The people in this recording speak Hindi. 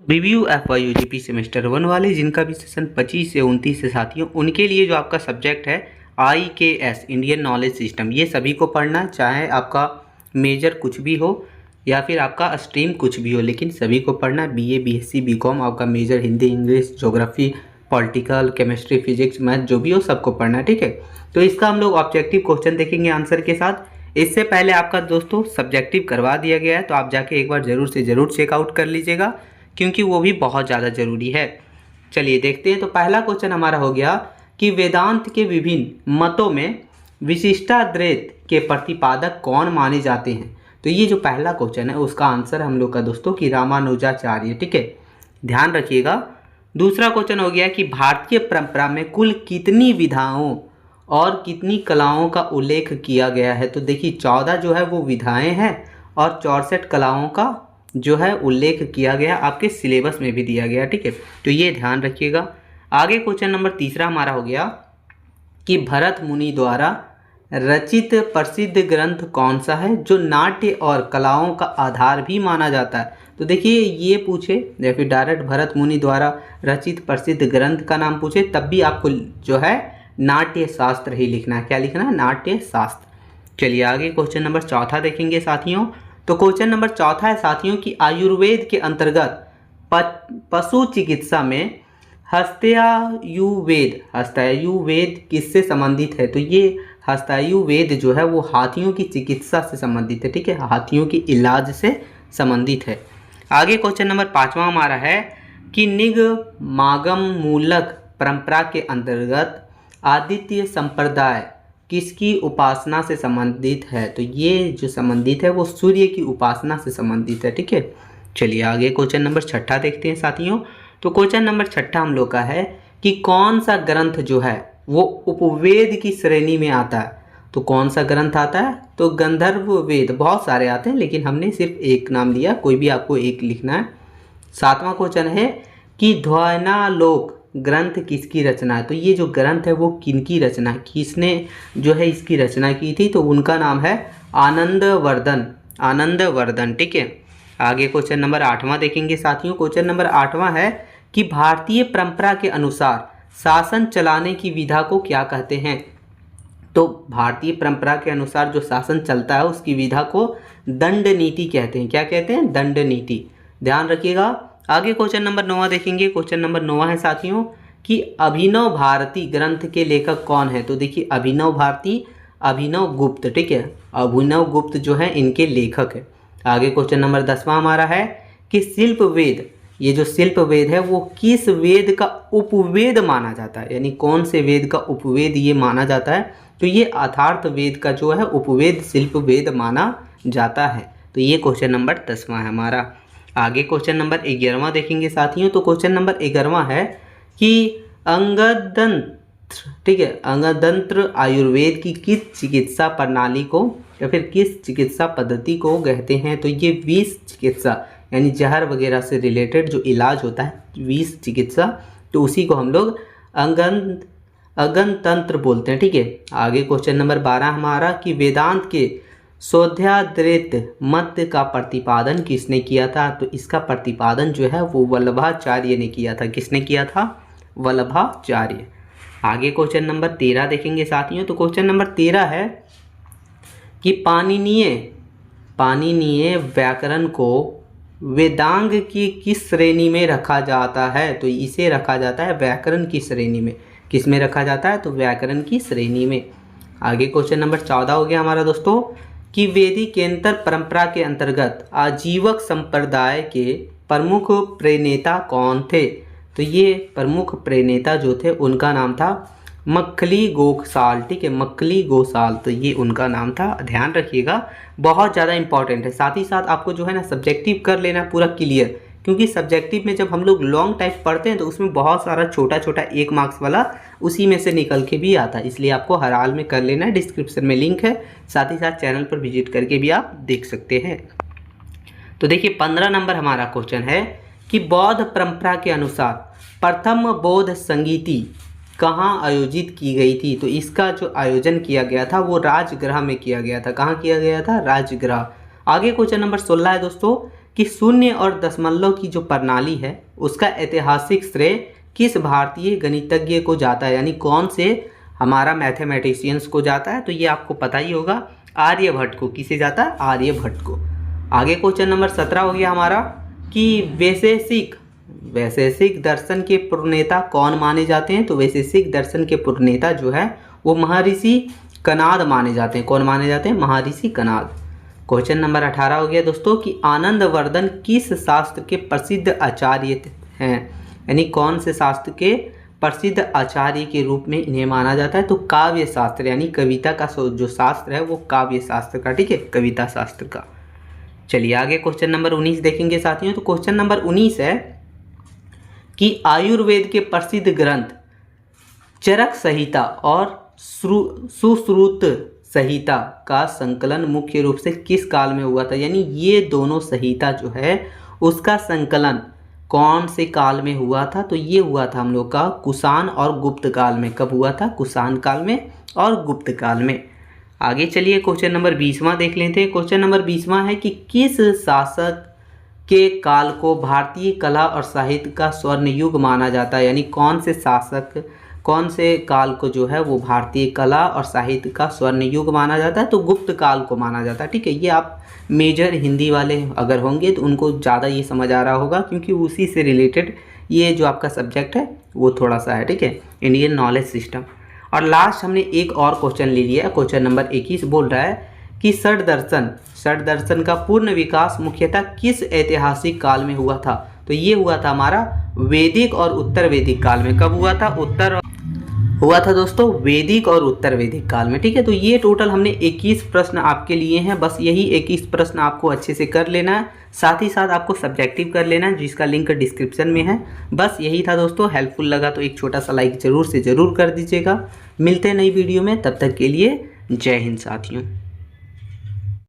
रिव्यू FY UGP सेमेस्टर 1 वाले जिनका भी सेशन 25 से 29 से साथियों, उनके लिए जो आपका सब्जेक्ट है IKS इंडियन नॉलेज सिस्टम, ये सभी को पढ़ना, चाहे आपका मेजर कुछ भी हो या फिर आपका स्ट्रीम कुछ भी हो, लेकिन सभी को पढ़ना। BA BSc BCom, आपका major Hindi English geography political chemistry physics math जो भी हो सबको पढ़ना, ठीक है। तो इसका हम लोग ऑब्जेक्टिव क्वेश्चन देखेंगे आंसर के साथ। इससे पहले आपका दोस्तों सब्जेक्टिव करवा दिया गया है, तो आप जाके एक बार ज़रूर से ज़रूर चेकआउट कर लीजिएगा, क्योंकि वो भी बहुत ज़्यादा ज़रूरी है। चलिए देखते हैं। तो पहला क्वेश्चन हमारा हो गया कि वेदांत के विभिन्न मतों में विशिष्टाद्वैत के प्रतिपादक कौन माने जाते हैं। तो ये जो पहला क्वेश्चन है उसका आंसर हम लोग का दोस्तों कि रामानुजाचार्य, ठीक है, ध्यान रखिएगा। दूसरा क्वेश्चन हो गया कि भारतीय परंपरा में कुल कितनी विधाओं और कितनी कलाओं का उल्लेख किया गया है। तो देखिए 14 जो है वो विधाएं हैं और 64 कलाओं का जो है उल्लेख किया गया, आपके सिलेबस में भी दिया गया, ठीक है। तो ये ध्यान रखिएगा। आगे क्वेश्चन नंबर तीसरा हमारा हो गया कि भरत मुनि द्वारा रचित प्रसिद्ध ग्रंथ कौन सा है जो नाट्य और कलाओं का आधार भी माना जाता है। तो देखिए ये पूछे या फिर डायरेक्ट भरत मुनि द्वारा रचित प्रसिद्ध ग्रंथ का नाम पूछे, तब भी आपको जो है नाट्य शास्त्र ही लिखना है। क्या लिखना है? नाट्य शास्त्र। चलिए आगे क्वेश्चन नंबर चौथा देखेंगे साथियों। तो क्वेश्चन नंबर चौथा है साथियों कि आयुर्वेद के अंतर्गत पशु चिकित्सा में हस्तायुर्वेद किससे संबंधित है। तो ये हस्तायुर्वेद जो है वो हाथियों की चिकित्सा से संबंधित है, ठीक है, हाथियों की इलाज से संबंधित है। आगे क्वेश्चन नंबर पाँचवा हमारा है कि निगमागम मूलक परंपरा के अंतर्गत आदित्य संप्रदाय किसकी उपासना से संबंधित है। तो ये जो संबंधित है वो सूर्य की उपासना से संबंधित है, ठीक है। चलिए आगे क्वेश्चन नंबर छठा देखते हैं साथियों। तो क्वेश्चन नंबर छठा हम लोग का है कि कौन सा ग्रंथ जो है वो उपवेद की श्रेणी में आता है। तो कौन सा ग्रंथ आता है? तो गंधर्व वेद। बहुत सारे आते हैं लेकिन हमने सिर्फ एक नाम लिया, कोई भी आपको एक लिखना है। सातवां क्वेश्चन है कि ध्वनालोक ग्रंथ किसकी रचना है। तो ये जो ग्रंथ है वो किनकी रचना है, किसने जो है इसकी रचना की थी। तो उनका नाम है आनंदवर्धन, ठीक है। आगे क्वेश्चन नंबर आठवां देखेंगे साथियों। क्वेश्चन नंबर आठवां है कि भारतीय परंपरा के अनुसार शासन चलाने की विधा को क्या कहते हैं। तो भारतीय परंपरा के अनुसार जो शासन चलता है उसकी विधा को दंड नीति कहते हैं। क्या कहते हैं? दंड नीति। ध्यान रखिएगा। आगे क्वेश्चन नंबर 9 देखेंगे। क्वेश्चन नंबर 9 है साथियों कि अभिनव भारती ग्रंथ के लेखक कौन है। तो देखिए अभिनव भारती, अभिनव गुप्त, ठीक है, अभिनव गुप्त जो है इनके लेखक है। आगे क्वेश्चन नंबर 10वां हमारा है कि शिल्प वेद, ये जो शिल्प वेद है वो किस वेद का उपवेद माना जाता है, यानी कौन से वेद का उपवेद ये माना जाता है। तो ये अथार्थ वेद का जो है उपवेद शिल्प वेद माना जाता है। तो ये क्वेश्चन नंबर 10वां है हमारा। आगे क्वेश्चन नंबर 11वां देखेंगे साथियों। तो क्वेश्चन नंबर 11वां है कि अंगदंत्र, ठीक है, अंगदंत्र आयुर्वेद की किस चिकित्सा प्रणाली को या फिर किस चिकित्सा पद्धति को कहते हैं। तो ये विष चिकित्सा, यानी जहर वगैरह से रिलेटेड जो इलाज होता है विष चिकित्सा, तो उसी को हम लोग अगनतंत्र बोलते हैं, ठीक है। आगे क्वेश्चन नंबर 12 हमारा कि वेदांत के शोध्याद्वैत मत का प्रतिपादन किसने किया था। तो इसका प्रतिपादन जो है वो वल्लभाचार्य ने किया था। किसने किया था? वल्लभाचार्य। आगे क्वेश्चन नंबर 13 देखेंगे साथियों। तो क्वेश्चन नंबर 13 है कि पाणिनीय व्याकरण को वेदांग की किस श्रेणी में रखा जाता है। तो इसे रखा जाता है व्याकरण की श्रेणी में। किस में रखा जाता है? तो व्याकरण की श्रेणी में। आगे क्वेश्चन नंबर 14 हो गया हमारा दोस्तों कि वेदिकेतर परंपरा के अंतर्गत आजीवक संप्रदाय के प्रमुख प्रेरणेता कौन थे। तो ये प्रमुख प्रेरणेता जो थे उनका नाम था मक्खली गोसाल, ठीक है, मक्खली गोसाल, तो ये उनका नाम था। ध्यान रखिएगा, बहुत ज़्यादा इंपॉर्टेंट है। साथ ही साथ आपको जो है ना सब्जेक्टिव कर लेना पूरा क्लियर, क्योंकि सब्जेक्टिव में जब हम लोग लॉन्ग टाइप पढ़ते हैं तो उसमें बहुत सारा छोटा छोटा 1 मार्क्स वाला उसी में से निकल के भी आता है, इसलिए आपको हर हाल में कर लेना है। डिस्क्रिप्शन में लिंक है, साथ ही साथ चैनल पर विजिट करके भी आप देख सकते हैं। तो देखिए 15 नंबर हमारा क्वेश्चन है कि बौद्ध परंपरा के अनुसार प्रथम बौद्ध संगीति कहाँ आयोजित की गई थी। तो इसका जो आयोजन किया गया था वो राजगृह में किया गया था। कहाँ किया गया था? राजगृह। आगे क्वेश्चन नंबर 16 है दोस्तों कि शून्य और दशमलव की जो प्रणाली है उसका ऐतिहासिक श्रेय किस भारतीय गणितज्ञ को जाता है, यानी कौन से हमारा मैथमेटिशियंस को जाता है, तो ये आपको पता ही होगा, आर्यभट्ट को। किसे जाता है? आर्यभट्ट को। आगे क्वेश्चन नंबर 17 हो गया हमारा कि वैशेषिक दर्शन के प्रणेता कौन माने जाते हैं, तो वैशेषिक दर्शन के प्रणेता जो है वो महर्षि कणाद माने जाते हैं। कौन माने जाते हैं? महर्षि कणाद। क्वेश्चन नंबर 18 हो गया दोस्तों कि आनंदवर्धन किस शास्त्र के प्रसिद्ध आचार्य हैं, यानी कौन से शास्त्र के प्रसिद्ध आचार्य के रूप में इन्हें माना जाता है, तो काव्य शास्त्र, यानी कविता का जो शास्त्र है वो काव्य शास्त्र का, ठीक है, कविता शास्त्र का। चलिए आगे क्वेश्चन नंबर 19 देखेंगे साथियों। तो क्वेश्चन नंबर 19 है कि आयुर्वेद के प्रसिद्ध ग्रंथ चरक संहिता और सुश्रुत संहिता का संकलन मुख्य रूप से किस काल में हुआ था, यानी ये दोनों संहिता जो है उसका संकलन कौन से काल में हुआ था, तो ये हुआ था हम लोग का कुषाण और गुप्त काल में। कब हुआ था? कुषाण काल में और गुप्त काल में। आगे चलिए क्वेश्चन नंबर 20वां देख लेते हैं। क्वेश्चन नंबर 20वां है कि किस शासक के काल को भारतीय कला और साहित्य का स्वर्ण युग माना जाता है, यानी कौन से शासक, कौन से काल को जो है वो भारतीय कला और साहित्य का स्वर्ण युग माना जाता है, तो गुप्त काल को माना जाता है, ठीक है। ये आप मेजर हिंदी वाले अगर होंगे तो उनको ज़्यादा ये समझ आ रहा होगा, क्योंकि उसी से रिलेटेड ये जो आपका सब्जेक्ट है वो थोड़ा सा है, ठीक है, इंडियन नॉलेज सिस्टम। और लास्ट हमने एक और क्वेश्चन ले लिया, क्वेश्चन नंबर 21 बोल रहा है कि षड दर्शन का पूर्ण विकास मुख्यतः किस ऐतिहासिक काल में हुआ था, तो ये हुआ था हमारा वैदिक और उत्तर वैदिक काल में। कब हुआ था? हुआ था दोस्तों वैदिक और उत्तर वैदिक काल में, ठीक है। तो ये टोटल हमने 21 प्रश्न आपके लिए हैं, बस यही 21 प्रश्न आपको अच्छे से कर लेना है, साथ ही साथ आपको सब्जेक्टिव कर लेना है जिसका लिंक डिस्क्रिप्शन में है। बस यही था दोस्तों, हेल्पफुल लगा तो एक छोटा सा लाइक जरूर से ज़रूर कर दीजिएगा। मिलते हैं नई वीडियो में, तब तक के लिए जय हिंद साथियों।